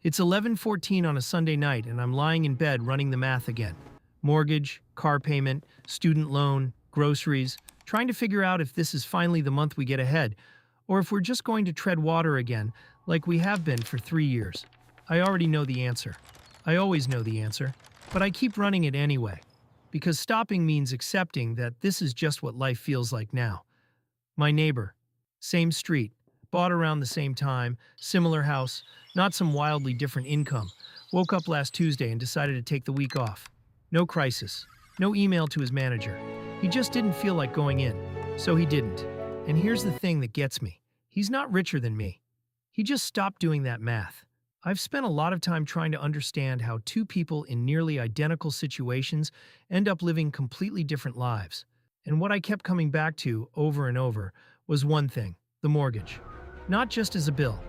It's 11:14 on a Sunday night and I'm lying in bed running the math again. Mortgage, car payment, student loan, groceries, trying to figure out if this is finally the month we get ahead, or if we're just going to tread water again like we have been for 3 years. I already know the answer. I always know the answer, but I keep running it anyway. Because stopping means accepting that this is just what life feels like now. My neighbor, same street, bought around the same time, similar house, not some wildly different income. Woke up last Tuesday and decided to take the week off. No crisis, no email to his manager. He just didn't feel like going in, so he didn't. And here's the thing that gets me. He's not richer than me. He just stopped doing that math. I've spent a lot of time trying to understand how two people in nearly identical situations end up living completely different lives. And what I kept coming back to over and over was one thing: the mortgage. Not just as a bill,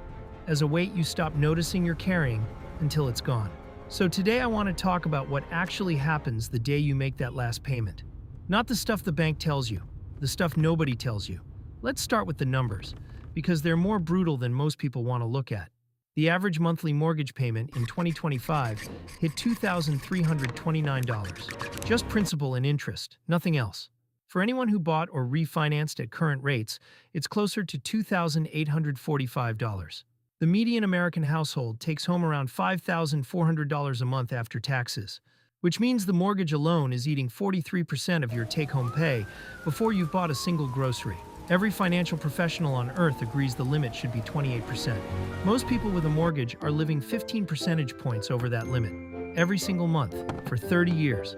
as a weight you stop noticing you're carrying until it's gone. So today I want to talk about what actually happens the day you make that last payment. Not the stuff the bank tells you, the stuff nobody tells you. Let's start with the numbers, because they're more brutal than most people want to look at. The average monthly mortgage payment in 2025 hit $2,329. Just principal and interest, nothing else. For anyone who bought or refinanced at current rates, it's closer to $2,845. The median American household takes home around $5,400 a month after taxes, which means the mortgage alone is eating 43% of your take-home pay before you've bought a single grocery. Every financial professional on earth agrees the limit should be 28%. Most people with a mortgage are living 15 percentage points over that limit, every single month, for 30 years.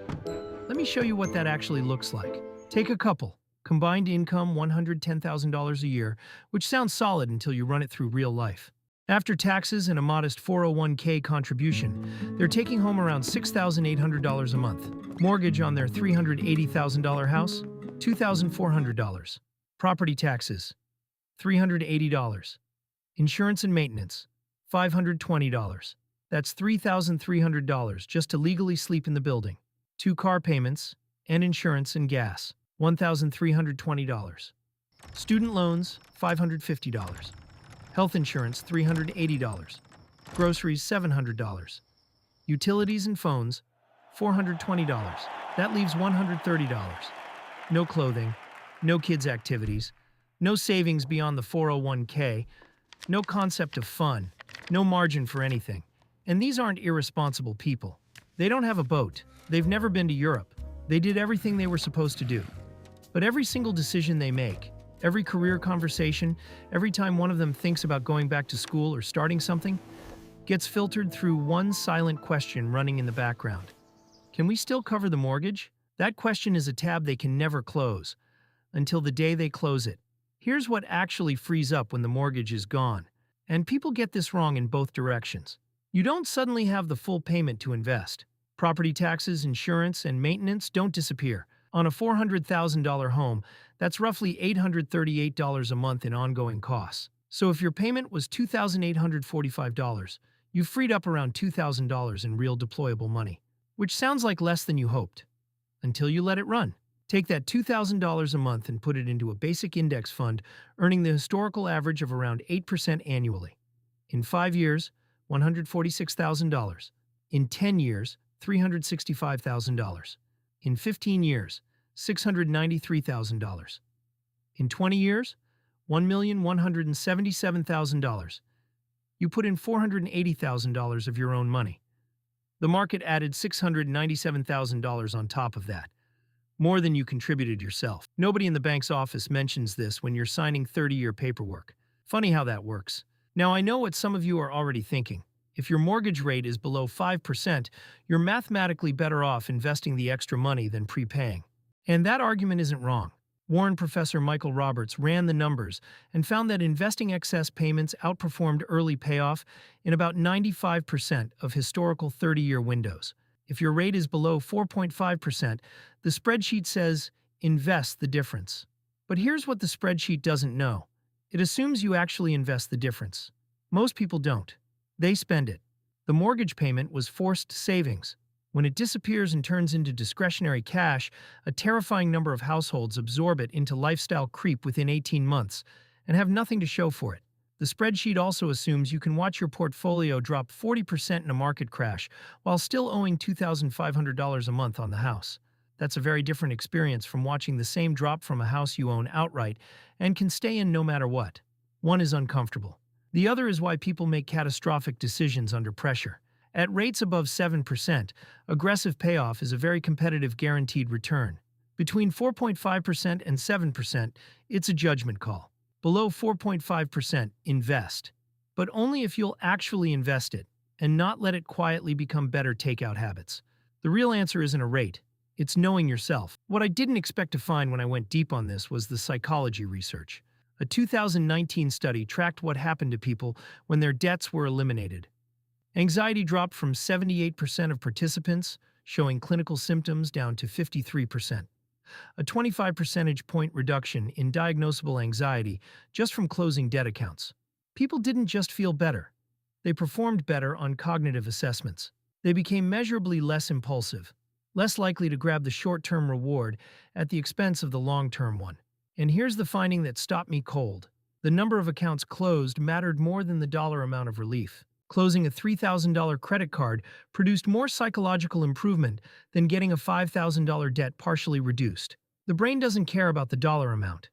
Let me show you what that actually looks like. Take a couple. Combined income $110,000 a year, which sounds solid until you run it through real life. After taxes and a modest 401k contribution, they're taking home around $6,800 a month. Mortgage on their $380,000 house? $2,400. Property taxes, $380. Insurance and maintenance, $520. That's $3,300 just to legally sleep in the building. 2 car payments, and insurance and gas, $1,320. Student loans, $550. Health insurance, $380. Groceries, $700. Utilities and phones, $420. That leaves $130. No clothing. No kids' activities, no savings beyond the 401k, no concept of fun, no margin for anything. And these aren't irresponsible people. They don't have a boat. They've never been to Europe. They did everything they were supposed to do. But every single decision they make, every career conversation, every time one of them thinks about going back to school or starting something, gets filtered through one silent question running in the background. Can we still cover the mortgage? That question is a tab they can never close. Until the day they close it. Here's what actually frees up when the mortgage is gone. And people get this wrong in both directions. You don't suddenly have the full payment to invest. Property taxes, insurance, and maintenance don't disappear. On a $400,000 home, that's roughly $838 a month in ongoing costs. So if your payment was $2,845, you've freed up around $2,000 in real deployable money, which sounds like less than you hoped. Until you let it run. Take that $2,000 a month and put it into a basic index fund, earning the historical average of around 8% annually. In 5 years, $146,000. In 10 years, $365,000. In 15 years, $693,000. In 20 years, $1,177,000. You put in $480,000 of your own money. The market added $697,000 on top of that. More than you contributed yourself. Nobody in the bank's office mentions this when you're signing 30-year paperwork. Funny how that works. Now I know what some of you are already thinking. If your mortgage rate is below 5%, you're mathematically better off investing the extra money than prepaying. And that argument isn't wrong. Warren professor Michael Roberts ran the numbers and found that investing excess payments outperformed early payoff in about 95% of historical 30-year windows. If your rate is below 4.5%, the spreadsheet says, invest the difference. But here's what the spreadsheet doesn't know. It assumes you actually invest the difference. Most people don't. They spend it. The mortgage payment was forced savings. When it disappears and turns into discretionary cash, a terrifying number of households absorb it into lifestyle creep within 18 months and have nothing to show for it. The spreadsheet also assumes you can watch your portfolio drop 40% in a market crash while still owing $2,500 a month on the house. That's a very different experience from watching the same drop from a house you own outright and can stay in no matter what. One is uncomfortable. The other is why people make catastrophic decisions under pressure. At rates above 7%, aggressive payoff is a very competitive guaranteed return. Between 4.5% and 7%, it's a judgment call. Below 4.5%, invest. But only if you'll actually invest it, and not let it quietly become better takeout habits. The real answer isn't a rate. It's knowing yourself. What I didn't expect to find when I went deep on this was the psychology research. A 2019 study tracked what happened to people when their debts were eliminated. Anxiety dropped from 78% of participants, showing clinical symptoms, down to 53%. A 25 percentage point reduction in diagnosable anxiety just from closing debt accounts. People didn't just feel better. They performed better on cognitive assessments. They became measurably less impulsive, less likely to grab the short-term reward at the expense of the long-term one. And here's the finding that stopped me cold. The number of accounts closed mattered more than the dollar amount of relief. Closing a $3,000 credit card produced more psychological improvement than getting a $5,000 debt partially reduced. The brain doesn't care about the dollar amount.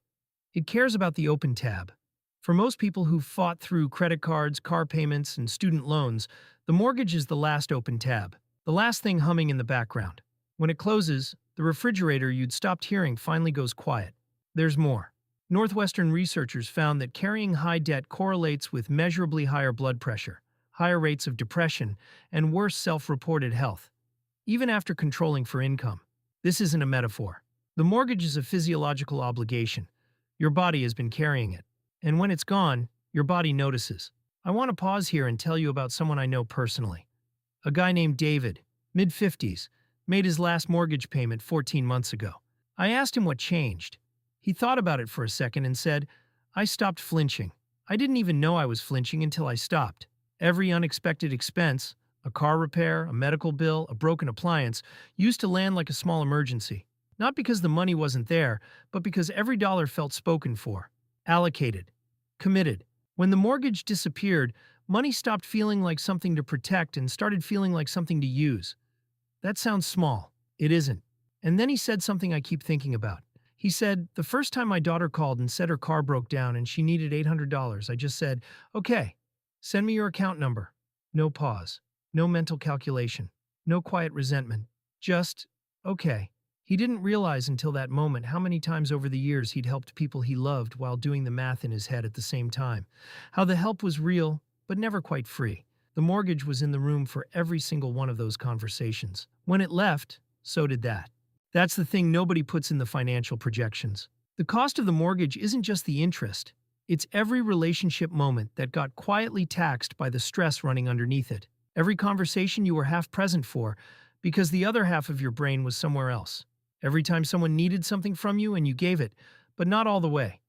It cares about the open tab. For most people who've fought through credit cards, car payments, and student loans, the mortgage is the last open tab, the last thing humming in the background. When it closes, the refrigerator you'd stopped hearing finally goes quiet. There's more. Northwestern researchers found that carrying high debt correlates with measurably higher blood pressure, higher rates of depression, and worse self-reported health, even after controlling for income. This isn't a metaphor. The mortgage is a physiological obligation. Your body has been carrying it. And when it's gone, your body notices. I want to pause here and tell you about someone I know personally. A guy named David, mid-50s, made his last mortgage payment 14 months ago. I asked him what changed. He thought about it for a second and said, "I stopped flinching. I didn't even know I was flinching until I stopped. Every unexpected expense, a car repair, a medical bill, a broken appliance, used to land like a small emergency. Not because the money wasn't there, but because every dollar felt spoken for, allocated, committed. When the mortgage disappeared, money stopped feeling like something to protect and started feeling like something to use. That sounds small. It isn't." And then he said something I keep thinking about. He said, "The first time my daughter called and said her car broke down and she needed $800, I just said, 'Okay, send me your account number.' No pause, no mental calculation, no quiet resentment. Just, okay." He didn't realize until that moment how many times over the years he'd helped people he loved while doing the math in his head at the same time. How the help was real, but never quite free. The mortgage was in the room for every single one of those conversations. When it left, so did that. That's the thing nobody puts in the financial projections. The cost of the mortgage isn't just the interest. It's every relationship moment that got quietly taxed by the stress running underneath it. Every conversation you were half present for because the other half of your brain was somewhere else. Every time someone needed something from you and you gave it, but not all the way.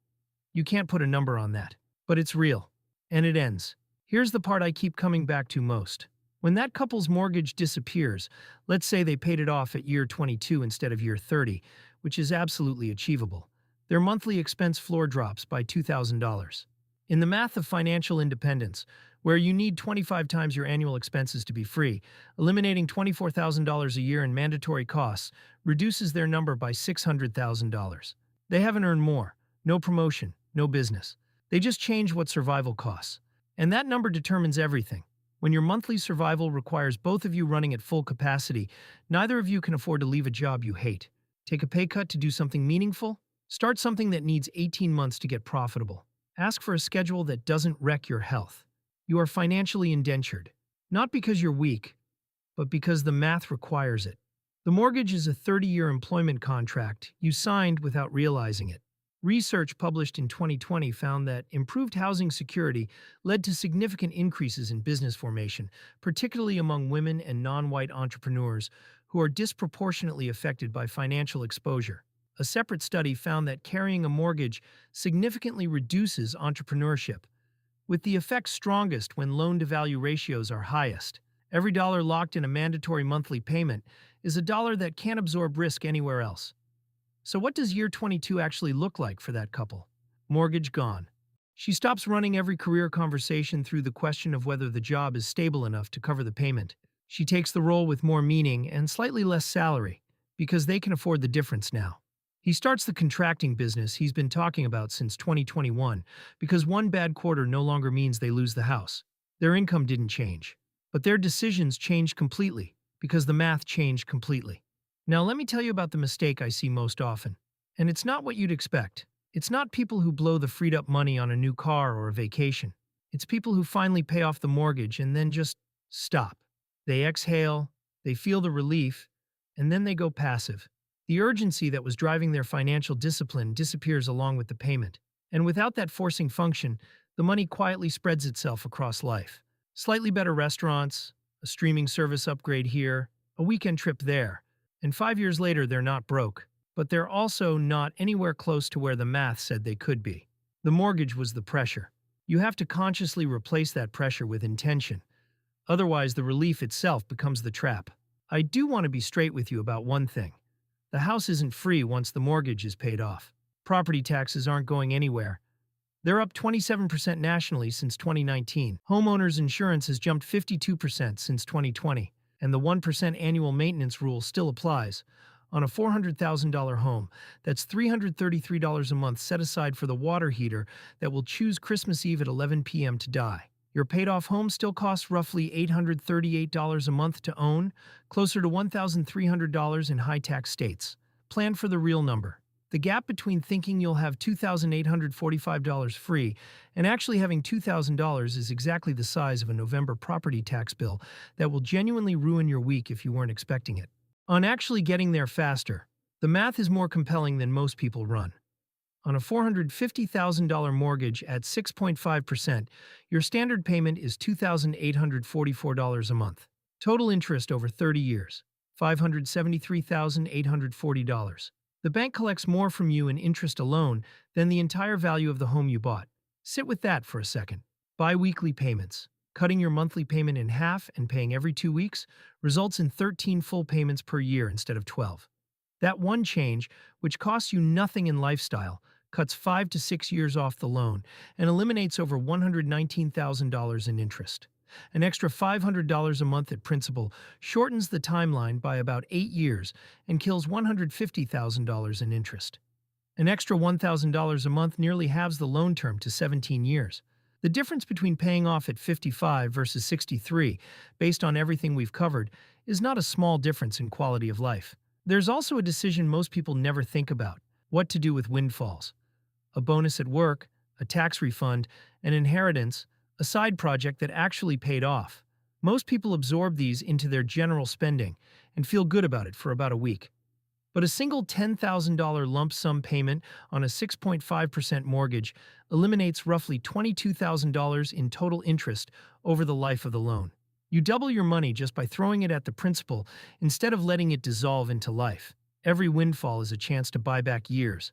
You can't put a number on that. But it's real. And it ends. Here's the part I keep coming back to most. When that couple's mortgage disappears, let's say they paid it off at year 22 instead of year 30, which is absolutely achievable. Their monthly expense floor drops by $2,000. In the math of financial independence, where you need 25 times your annual expenses to be free, eliminating $24,000 a year in mandatory costs reduces their number by $600,000. They haven't earned more, no promotion, no business. They just change what survival costs. And that number determines everything. When your monthly survival requires both of you running at full capacity, neither of you can afford to leave a job you hate. Take a pay cut to do something meaningful? Start something that needs 18 months to get profitable. Ask for a schedule that doesn't wreck your health. You are financially indentured, not because you're weak, but because the math requires it. The mortgage is a 30-year employment contract you signed without realizing it. Research published in 2020 found that improved housing security led to significant increases in business formation, particularly among women and non-white entrepreneurs who are disproportionately affected by financial exposure. A separate study found that carrying a mortgage significantly reduces entrepreneurship, with the effects strongest when loan-to-value ratios are highest. Every dollar locked in a mandatory monthly payment is a dollar that can't absorb risk anywhere else. So what does year 22 actually look like for that couple? Mortgage gone. She stops running every career conversation through the question of whether the job is stable enough to cover the payment. She takes the role with more meaning and slightly less salary, because they can afford the difference now. He starts the contracting business he's been talking about since 2021, because one bad quarter no longer means they lose the house. Their income didn't change, but their decisions changed completely, because the math changed completely. Now let me tell you about the mistake I see most often. And it's not what you'd expect. It's not people who blow the freed up money on a new car or a vacation. It's people who finally pay off the mortgage and then just stop. They exhale, they feel the relief, and then they go passive. The urgency that was driving their financial discipline disappears along with the payment. And without that forcing function, the money quietly spreads itself across life. Slightly better restaurants, a streaming service upgrade here, a weekend trip there. And 5 years later, they're not broke. But they're also not anywhere close to where the math said they could be. The mortgage was the pressure. You have to consciously replace that pressure with intention. Otherwise, the relief itself becomes the trap. I do want to be straight with you about one thing. The house isn't free once the mortgage is paid off. Property taxes aren't going anywhere. They're up 27% nationally since 2019. Homeowners insurance has jumped 52% since 2020. And the 1% annual maintenance rule still applies. On a $400,000 home, that's $333 a month set aside for the water heater that will choose Christmas Eve at 11 p.m. to die. Your paid-off home still costs roughly $838 a month to own, closer to $1,300 in high-tax states. Plan for the real number. The gap between thinking you'll have $2,845 free and actually having $2,000 is exactly the size of a November property tax bill that will genuinely ruin your week if you weren't expecting it. On actually getting there faster, the math is more compelling than most people run. On a $450,000 mortgage at 6.5%, your standard payment is $2,844 a month. Total interest over 30 years, $573,840. The bank collects more from you in interest alone than the entire value of the home you bought. Sit with that for a second. Bi-weekly payments. Cutting your monthly payment in half and paying every 2 weeks results in 13 full payments per year instead of 12. That one change, which costs you nothing in lifestyle, cuts 5 to 6 years off the loan and eliminates over $119,000 in interest. An extra $500 a month at principal shortens the timeline by about 8 years and kills $150,000 in interest. An extra $1,000 a month nearly halves the loan term to 17 years. The difference between paying off at 55 versus 63, based on everything we've covered, is not a small difference in quality of life. There's also a decision most people never think about: what to do with windfalls. A bonus at work, a tax refund, an inheritance, a side project that actually paid off. Most people absorb these into their general spending and feel good about it for about a week. But a single $10,000 lump sum payment on a 6.5% mortgage eliminates roughly $22,000 in total interest over the life of the loan. You double your money just by throwing it at the principal instead of letting it dissolve into life. Every windfall is a chance to buy back years.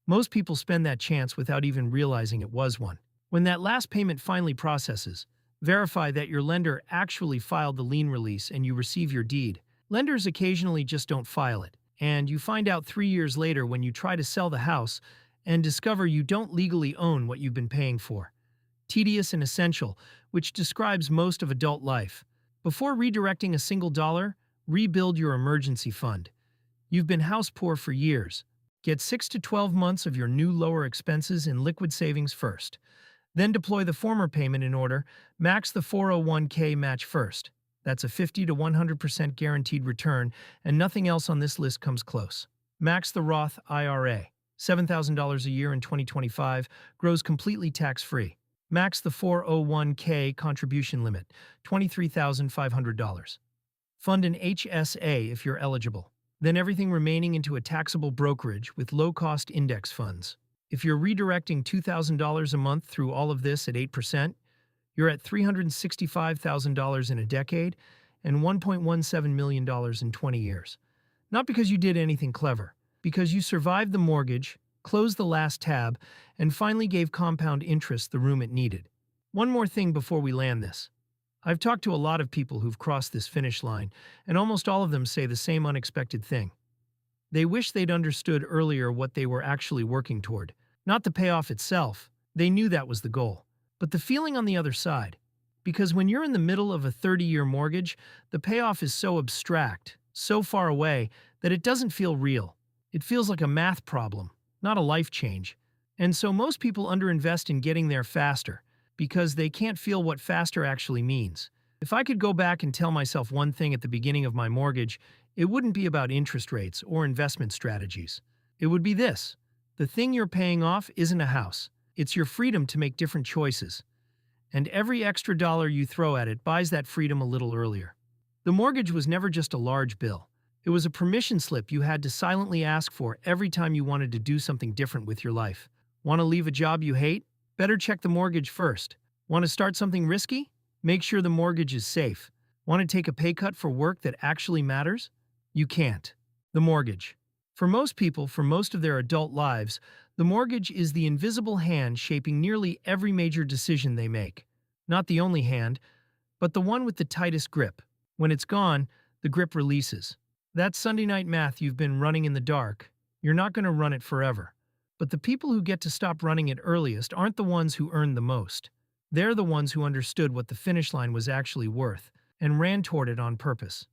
Most people spend that chance without even realizing it was one. When that last payment finally processes, verify that your lender actually filed the lien release and you receive your deed. Lenders occasionally just don't file it, and you find out 3 years later when you try to sell the house and discover you don't legally own what you've been paying for. Tedious and essential, which describes most of adult life. Before redirecting a single dollar, rebuild your emergency fund. You've been house poor for years. Get 6 to 12 months of your new lower expenses in liquid savings first. Then deploy the former payment in order. Max the 401k match first. That's a 50 to 100% guaranteed return, and nothing else on this list comes close. Max the Roth IRA. $7,000 a year in 2025, grows completely tax-free. Max the 401k contribution limit, $23,500. Fund an HSA if you're eligible. Then everything remaining into a taxable brokerage with low-cost index funds. If you're redirecting $2,000 a month through all of this at 8%, you're at $365,000 in a decade and $1.17 million in 20 years. Not because you did anything clever, because you survived the mortgage, closed the last tab, and finally gave compound interest the room it needed. One more thing before we land this. I've talked to a lot of people who've crossed this finish line, and almost all of them say the same unexpected thing. They wish they'd understood earlier what they were actually working toward. Not the payoff itself, They knew that was the goal. But the feeling on the other side, because when you're in the middle of a 30-year mortgage, the payoff is so abstract, so far away, that it doesn't feel real. It feels like a math problem, not a life change. And so most people underinvest in getting there faster, because they can't feel what faster actually means. If I could go back and tell myself one thing at the beginning of my mortgage, it wouldn't be about interest rates or investment strategies. It would be this: the thing you're paying off isn't a house. It's your freedom to make different choices. And every extra dollar you throw at it buys that freedom a little earlier. The mortgage was never just a large bill. It was a permission slip you had to silently ask for every time you wanted to do something different with your life. Want to leave a job you hate? Better check the mortgage first. Want to start something risky? Make sure the mortgage is safe. Want to take a pay cut for work that actually matters? You can't. The mortgage. For most people, for most of their adult lives, the mortgage is the invisible hand shaping nearly every major decision they make. Not the only hand, but the one with the tightest grip. When it's gone, the grip releases. That Sunday night math you've been running in the dark, you're not going to run it forever. But the people who get to stop running it earliest aren't the ones who earned the most. They're the ones who understood what the finish line was actually worth and ran toward it on purpose.